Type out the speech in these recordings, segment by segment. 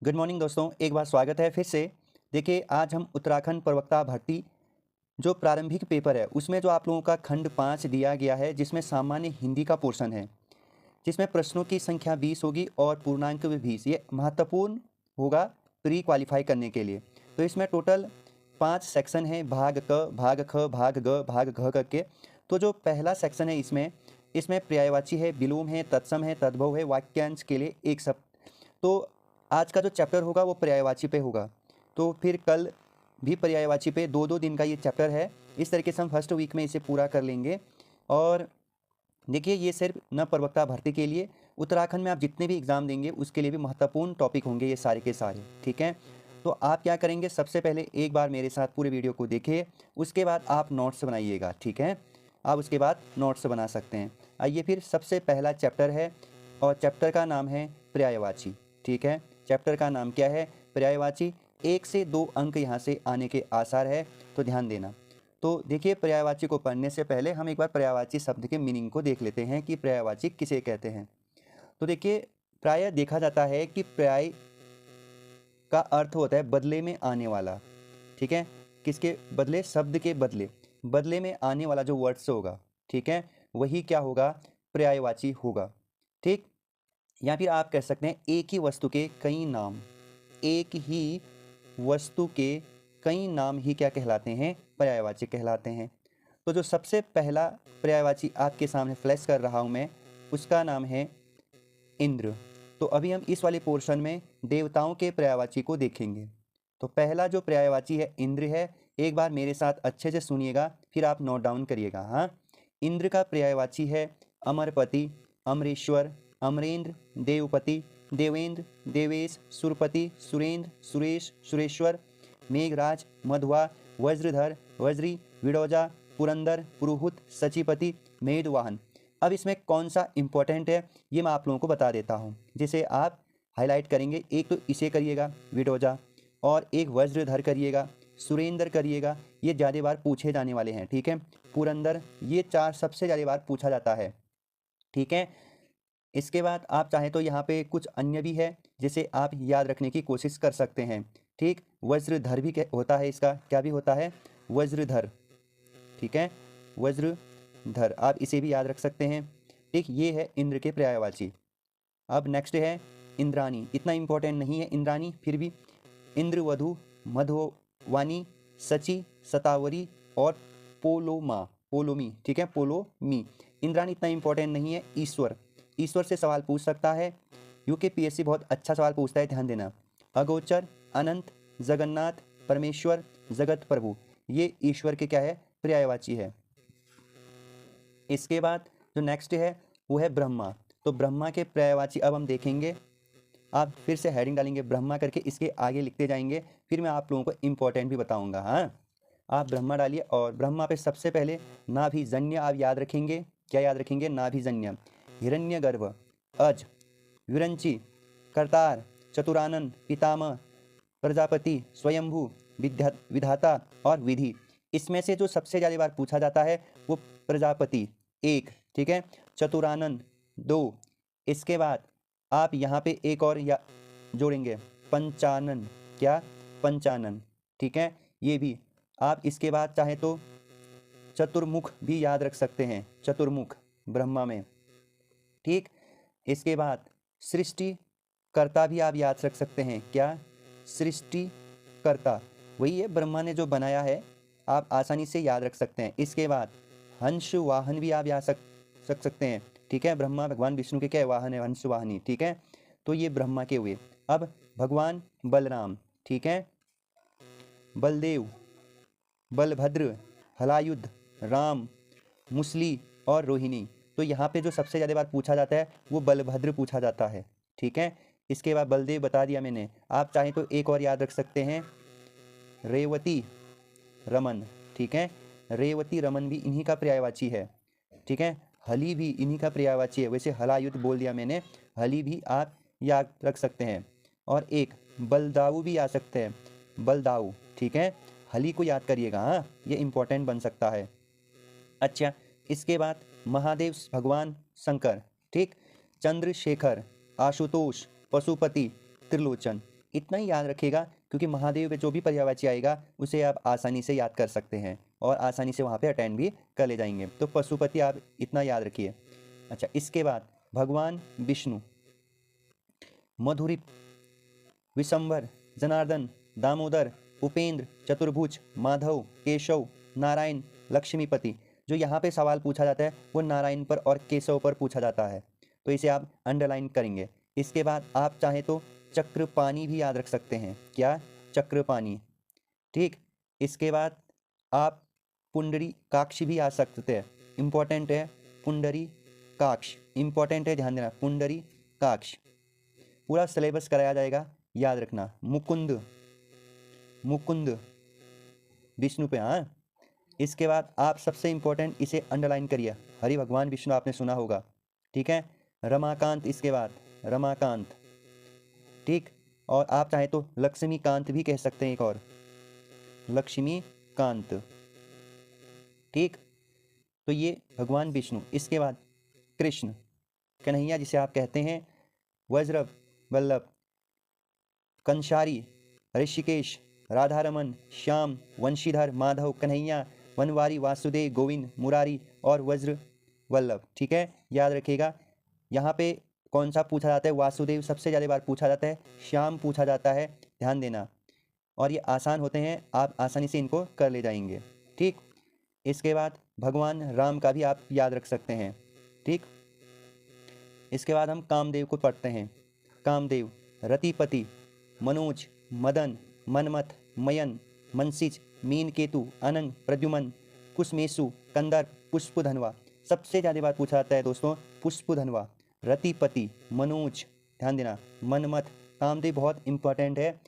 Good morning दोस्तों, एक बार स्वागत है फिर से। देखिए, आज हम उत्तराखंड प्रवक्ता भर्ती जो प्रारंभिक पेपर है उसमें जो आप लोगों का खंड 5 दिया गया है, जिसमें सामान्य हिंदी का पोर्शन है, जिसमें प्रश्नों की संख्या 20 होगी और पूर्णांक भी 20। ये महत्वपूर्ण होगा प्री क्वालिफाई करने के लिए। तो इसमें टोटल 5 सेक्शन है, भाग क, भाग ख, भाग ग, भाग घ करके। तो जो पहला सेक्शन है इसमें इसमें पर्यायवाची है, विलोम है, तत्सम है, तद्भव है, वाक्यांश के लिए एक शब्द। तो आज का जो चैप्टर होगा वो पर्यायवाची पे होगा। तो फिर कल भी पर्यायवाची पे 2-2 दिन का ये चैप्टर है। इस तरीके से हम फर्स्ट वीक में इसे पूरा कर लेंगे। और देखिए, ये सिर्फ न प्रवक्ता भर्ती के लिए, उत्तराखंड में आप जितने भी एग्ज़ाम देंगे उसके लिए भी महत्वपूर्ण टॉपिक होंगे ये सारे के सारे, ठीक है। तो आप क्या करेंगे, सबसे पहले एक बार मेरे साथ पूरे वीडियो को देखिए, उसके बाद आप नोट्स बनाइएगा, ठीक है। आप उसके बाद नोट्स बना सकते हैं। आइए फिर, सबसे पहला चैप्टर है और चैप्टर का नाम है पर्यायवाची, ठीक है। चैप्टर का नाम क्या है? पर्यायवाची। 1 से 2 अंक यहाँ से आने के आसार है, तो ध्यान देना। तो देखिए, पर्यायवाची को पढ़ने से पहले हम एक बार पर्यायवाची शब्द के मीनिंग को देख लेते हैं कि पर्यायवाची किसे कहते हैं। तो देखिए, प्रायः देखा जाता है कि पर्याय का अर्थ होता है बदले में आने वाला, ठीक है। किसके बदले? शब्द के बदले, बदले में आने वाला जो वर्ड्स होगा, ठीक है, वही क्या होगा? पर्यायवाची होगा, ठीक। या फिर आप कह सकते हैं एक ही वस्तु के कई नाम, एक ही वस्तु के कई नाम ही क्या कहलाते हैं? पर्यायवाची कहलाते हैं। तो जो सबसे पहला पर्यायवाची आपके सामने फ्लैश कर रहा हूँ मैं, उसका नाम है इंद्र। तो अभी हम इस वाले पोर्शन में देवताओं के पर्यायवाची को देखेंगे। तो पहला जो पर्यायवाची है इंद्र है। एक बार मेरे साथ अच्छे से सुनिएगा, फिर आप नोट डाउन करिएगा। हाँ, इंद्र का पर्यायवाची है अमरपति, अमरेश्वर, अमरेंद्र, देवपति, देवेंद्र, देवेश, सुरपति, सुरेंद्र, सुरेश, सुरेश्वर, मेघराज, मधुआ, वज्रधर, वज्री, विडोजा, पुरंदर, पुरोहित, सचिपति, मेघवाहन। अब इसमें कौन सा इंपॉर्टेंट है ये मैं आप लोगों को बता देता हूँ, जिसे आप हाईलाइट करेंगे। एक तो इसे करिएगा विडोजा, और एक वज्रधर करिएगा, सुरेंद्र करिएगा, ये ज़्यादा बार पूछे जाने वाले हैं, ठीक है। पुरंदर, ये 4 सबसे ज़्यादा बार पूछा जाता है, ठीक है। इसके बाद आप चाहें तो यहाँ पे कुछ अन्य भी है जिसे आप याद रखने की कोशिश कर सकते हैं, ठीक। वज्रधर भी होता है, इसका क्या भी होता है? वज्रधर, ठीक है, वज्रधर, आप इसे भी याद रख सकते हैं, ठीक। ये है इंद्र के पर्यायवाची। अब नेक्स्ट है इंद्राणी। इतना इंपॉर्टेंट नहीं है इंद्राणी, फिर भी इंद्रवधु, मधुवानी, सची, सतावरी और पोलोमा, पोलोमी, ठीक है, पोलोमी। इंद्राणी इतना इंपॉर्टेंट नहीं है। ईश्वर, ईश्वर से सवाल पूछ सकता है, यूकेपीएससी बहुत अच्छा सवाल पूछता है, ध्यान देना। अगोचर, अनंत, जगन्नाथ, परमेश्वर, जगत प्रभु, ये ईश्वर के क्या है? पर्यायवाची है। इसके बाद जो नेक्स्ट है वो है ब्रह्मा। तो ब्रह्मा के पर्यायवाची अब हम देखेंगे। आप फिर से हेडिंग डालेंगे ब्रह्मा करके, इसके आगे लिखते जाएंगे, फिर मैं आप लोगों को इंपॉर्टेंट भी बताऊंगा। हाँ, आप ब्रह्मा डालिए, और ब्रह्मा पे सबसे पहले नाभिजन्य आप याद रखेंगे। क्या याद रखेंगे? नाभिजन्य। हिरण्यगर्भ, अज, विरंची, करतार, चतुरानन, पितामह, प्रजापति, स्वयंभू, विधाता और विधि। इसमें से जो सबसे ज़्यादा बार पूछा जाता है वो प्रजापति 1, ठीक है, चतुरानन 2। इसके बाद आप यहाँ पे एक और या जोड़ेंगे, पंचानन। क्या? पंचानन, ठीक है, ये भी आप इसके बाद चाहे तो चतुर्मुख भी याद रख सकते हैं, चतुर्मुख ब्रह्मा में, ठीक। इसके बाद सृष्टि कर्ता भी आप याद रख सकते हैं। क्या? सृष्टि कर्ता, वही है ब्रह्मा ने जो बनाया है, आप आसानी से याद रख सकते हैं। इसके बाद हंस वाहन भी आप याद रख सकते हैं, ठीक है। ब्रह्मा भगवान विष्णु के क्या वाहन है? हंस वाहनी, ठीक है। तो ये ब्रह्मा के हुए। अब भगवान बलराम, ठीक है, बलदेव, बलभद्र, हलायुध, राम, मुसली और रोहिणी। तो यहाँ पे जो सबसे ज़्यादा बार पूछा जाता है वो बलभद्र पूछा जाता है, ठीक है। इसके बाद बलदेव बता दिया मैंने। आप चाहें तो एक और याद रख सकते हैं, रेवती रमन, ठीक है। रेवती रमन भी इन्हीं का पर्यायवाची है, ठीक है। हली भी इन्हीं का पर्यायवाची है। वैसे हलायुध बोल दिया मैंने, हली भी आप याद रख सकते हैं। और एक बलदाऊ भी आ सकते हैं, बलदाऊ, ठीक है। हली को याद करिएगा, हाँ, ये इंपॉर्टेंट बन सकता है। अच्छा, इसके बाद महादेव भगवान शंकर, ठीक, चंद्रशेखर, आशुतोष, पशुपति, त्रिलोचन, इतना ही याद रखिएगा, क्योंकि महादेव पे जो भी पर्यायवाची आएगा उसे आप आसानी से याद कर सकते हैं और आसानी से वहाँ पे अटेंड भी कर ले जाएंगे। तो पशुपति आप इतना याद रखिए। अच्छा, इसके बाद भगवान विष्णु, मधुरी, विशंभर, जनार्दन, दामोदर, उपेंद्र, चतुर्भुज, माधव, केशव, नारायण, लक्ष्मीपति। जो यहाँ पे सवाल पूछा जाता है वो नारायण पर और केशव पर पूछा जाता है, तो इसे आप अंडरलाइन करेंगे। इसके बाद आप चाहे तो चक्रपाणी भी याद रख सकते हैं। क्या? चक्रपाणी। ठीक। इसके बाद आप पुंडरी काक्ष भी याद सकते हैं, इम्पोर्टेंट है। पुंडरी काक्ष इम्पोर्टेंट है, ध्यान देना। पुंडरी काक्ष पूरा सिलेबस कराया जाएगा, याद रखना। मुकुंद, मुकुंद विष्णु पे। हाँ, इसके बाद आप सबसे इम्पोर्टेंट इसे अंडरलाइन करिए, हरि भगवान विष्णु आपने सुना होगा। ठीक है। रमाकांत, इसके बाद रमाकांत। ठीक। और आप चाहे तो लक्ष्मीकांत भी कह सकते हैं, एक और लक्ष्मीकांत। ठीक। तो ये भगवान विष्णु। इसके बाद कृष्ण, कन्हैया जिसे आप कहते हैं, वज्र वल्लभ, कंसारी, ऋषिकेश, राधारमन, श्याम, वंशीधर, माधव, कन्हैया, वनवारी, वासुदेव, गोविंद, मुरारी और वज्र वल्लभ। ठीक है, याद रखिएगा। यहाँ पे कौन सा पूछा जाता है? वासुदेव सबसे ज़्यादा बार पूछा जाता है, श्याम पूछा जाता है, ध्यान देना। और ये आसान होते हैं, आप आसानी से इनको कर ले जाएंगे। ठीक। इसके बाद भगवान राम का भी आप याद रख सकते हैं। ठीक। इसके बाद हम कामदेव को पढ़ते हैं। कामदेव, रतिपति, मनोज, मदन, मनमथ, मयन, मनसिज, मीनकेतु, अनंग, प्रद्युमन, कुसमेशु, कंदर्प, पुष्पधनवा। सबसे ज़्यादा बार पूछा जाता है दोस्तों पुष्पधनवा, रतिपति, मनोज, ध्यान देना, मनमथ। कामदेव बहुत इंपॉर्टेंट है,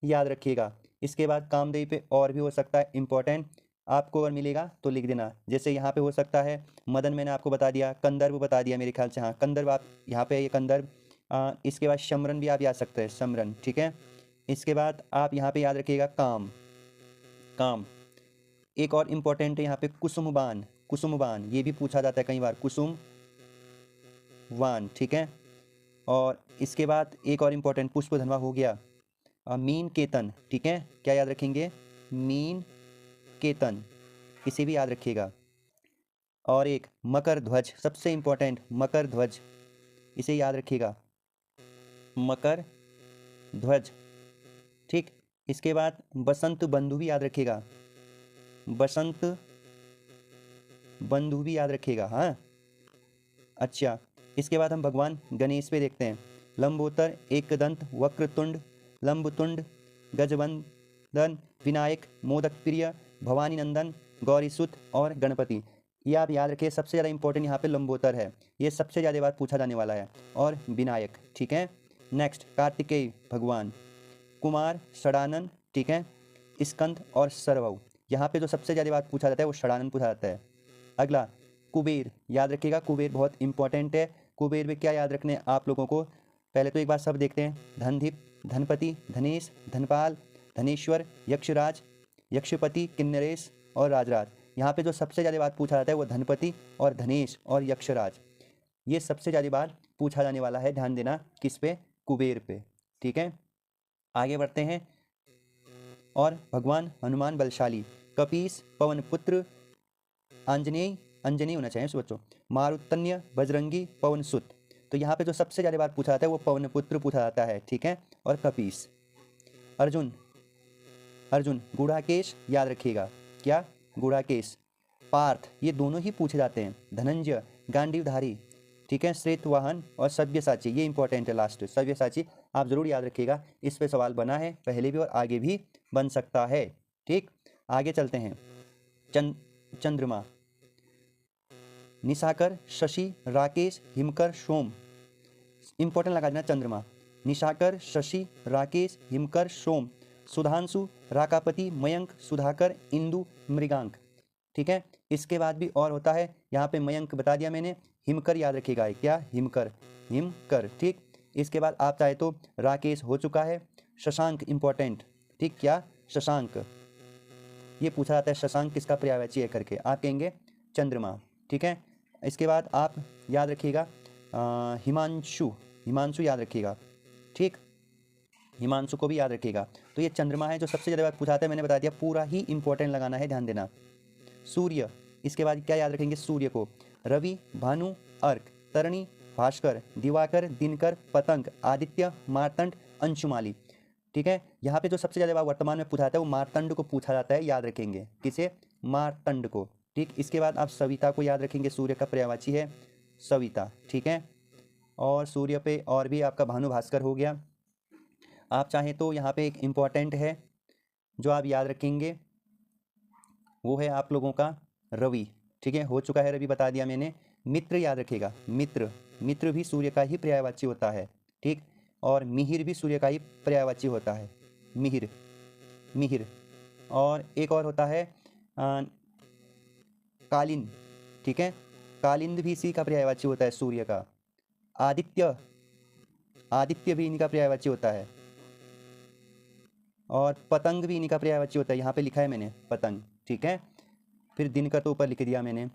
याद रखिएगा। इसके बाद कामदेव पे और भी हो सकता है इंपॉर्टेंट, आपको अगर मिलेगा तो लिख देना। जैसे यहाँ पे हो सकता है मदन, मैंने आपको बता दिया, कंदर्प बता दिया मेरे ख्याल से। हाँ, कंदर्प आप यहाँ पे, ये कंदर्प। इसके बाद शमरन भी आप याद सकते हैं, शमरन। ठीक है। इसके बाद आप यहाँ पे याद रखिएगा काम, काम। एक और इम्पोर्टेंट है यहाँ पे कुसुमबान, कुसुमबान, ये भी पूछा जाता है कई बार, कुसुमवान। ठीक है। और इसके बाद एक और इम्पोर्टेंट पुष्पधनवा हो गया। मीन केतन। ठीक है, क्या याद रखेंगे? मीन केतन, इसे भी याद रखिएगा। और एक मकर ध्वज, सबसे इम्पोर्टेंट मकर ध्वज, इसे याद रखिएगा, मकर ध्वज। ठीक। इसके बाद बसंत बंधु भी याद रखिएगा, बसंत बंधु भी याद रखिएगा। हाँ, अच्छा। इसके बाद हम भगवान गणेश पे देखते हैं। लंबोतर, एकदंत, वक्रतुंड, लंबतुंड, गजबंदन, विनायक, मोदक प्रिय, भवानी नंदन, गौरीसुत और गणपति। ये आप याद रखिए, सबसे ज़्यादा इंपॉर्टेंट यहाँ पे लंबोतर है, ये सबसे ज़्यादा बार पूछा जाने वाला है, और विनायक। ठीक है। नेक्स्ट कार्तिकेय भगवान, कुमार, षडानन। ठीक है। स्कंद और सरवऊ। यहाँ पे जो सबसे ज़्यादा बार पूछा जाता है वो षडानन पूछा जाता है। अगला कुबेर, याद रखिएगा, कुबेर बहुत इंपॉर्टेंट है। कुबेर में क्या याद रखने आप लोगों को? पहले तो एक बार सब देखते हैं। धनदीप, धनपति, धनेश, धनपाल, धनेश्वर, यक्षराज, यक्षपति, किन्नरेश और राजराज। यहाँ पे जो सबसे ज़्यादा बार पूछा जाता है वो धनपति और धनेश और यक्षराज, ये सबसे ज़्यादा बार पूछा जाने वाला है, ध्यान देना। किस पे? कुबेर पे। ठीक है। आगे बढ़ते हैं। और भगवान हनुमान बलशाली, कपीस, पवनपुत्र, आंजनेय, अंजनी होना चाहिए बच्चों, मारुतन्य, बजरंगी, पवनसुत। तो यहाँ पे जो सबसे ज़्यादा बार पूछा जाता है वो पवनपुत्र पूछा जाता है। ठीक है। और कपीस। अर्जुन, अर्जुन, गुड़ाकेश, याद रखिएगा। क्या? गुड़ाकेश। पार्थ, ये दोनों ही पूछे जाते हैं। धनंजय, गांडीवधारी। ठीक है। श्वेतवाहन और सव्यसाची, ये इंपॉर्टेंट है लास्ट, सव्यसाची आप जरूर याद रखिएगा, इस पे सवाल बना है पहले भी और आगे भी बन सकता है। ठीक। आगे चलते हैं। चंद्रमा, निशाकर, शशि, राकेश, हिमकर, सोम। इंपॉर्टेंट लगा देना चंद्रमा। निशाकर, शशि, राकेश, हिमकर, सोम, सुधांशु, राकापति, मयंक, सुधाकर, इंदु, मृगांक। ठीक है। इसके बाद भी और होता है, यहाँ पे मयंक बता दिया मैंने, हिमकर याद रखिएगा। क्या? हिमकर, हिमकर। ठीक। इसके बाद आप चाहे तो राकेश हो चुका है, शशांक इंपॉर्टेंट। ठीक। क्या? शशांक, ये पूछा जाता है शशांक किसका पर्यायवाची है करके, आप कहेंगे चंद्रमा। ठीक है। इसके बाद आप याद रखिएगा हिमांशु, हिमांशु याद रखिएगा। ठीक। हिमांशु को भी याद रखिएगा। तो ये चंद्रमा है जो सबसे ज़्यादा बार पूछा था, मैंने बता दिया, पूरा ही इंपॉर्टेंट लगाना है, ध्यान देना। सूर्य, इसके बाद क्या याद रखेंगे, सूर्य को रवि, भानु, अर्क, तरणी, भास्कर, दिवाकर, दिनकर, पतंग, आदित्य, मार्तंड, अंशुमाली। ठीक है, यहाँ पे जो सबसे ज़्यादा बार वर्तमान में पूछा जाता है वो मार्तंड को पूछा जाता है, याद रखेंगे, किसे, मार्तंड को। ठीक, इसके बाद आप सविता को याद रखेंगे, सूर्य का पर्यायवाची है सविता। ठीक है, और सूर्य पे और भी आपका भानु भास्कर हो गया। आप चाहें तो यहाँ पे एक इम्पॉर्टेंट है जो आप याद रखेंगे, वो है आप लोगों का रवि। ठीक है, हो चुका है रवि, बता दिया मैंने। मित्र याद रखिएगा, मित्र, मित्र भी सूर्य का ही पर्यायवाची होता है। ठीक, और मिहिर भी सूर्य का ही पर्यायवाची होता है, मिहिर, मिहिर। और एक और होता है कालिंद। ठीक है, कालिंद भी इसी का पर्यायवाची होता है, सूर्य का। आदित्य, आदित्य भी इनका पर्यायवाची होता है। और पतंग भी इनका पर्यायवाची होता है, यहाँ पे लिखा है मैंने पतंग। ठीक है, फिर दिन का तो ऊपर लिख दिया मैंने।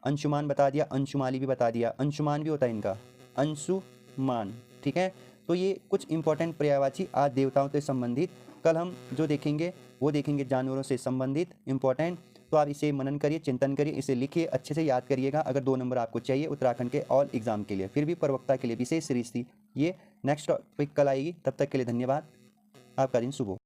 अंशुमान बता दिया, अंशुमाली भी बता दिया, अंशुमान भी होता है इनका, अंशुमान। ठीक है, तो ये कुछ इंपॉर्टेंट पर्यायवाची आज देवताओं से संबंधित। कल हम जो देखेंगे वो देखेंगे जानवरों से संबंधित इंपॉर्टेंट। तो आप इसे मनन करिए, चिंतन करिए, इसे लिखिए, अच्छे से याद करिएगा। अगर 2 नंबर आपको चाहिए उत्तराखंड के ऑल एग्जाम के लिए, फिर भी प्रवक्ता के लिए विशेष सीरीज थी ये। नेक्स्ट टॉपिक कल आएगी, तब तक के लिए धन्यवाद। आपका दिन शुभ हो।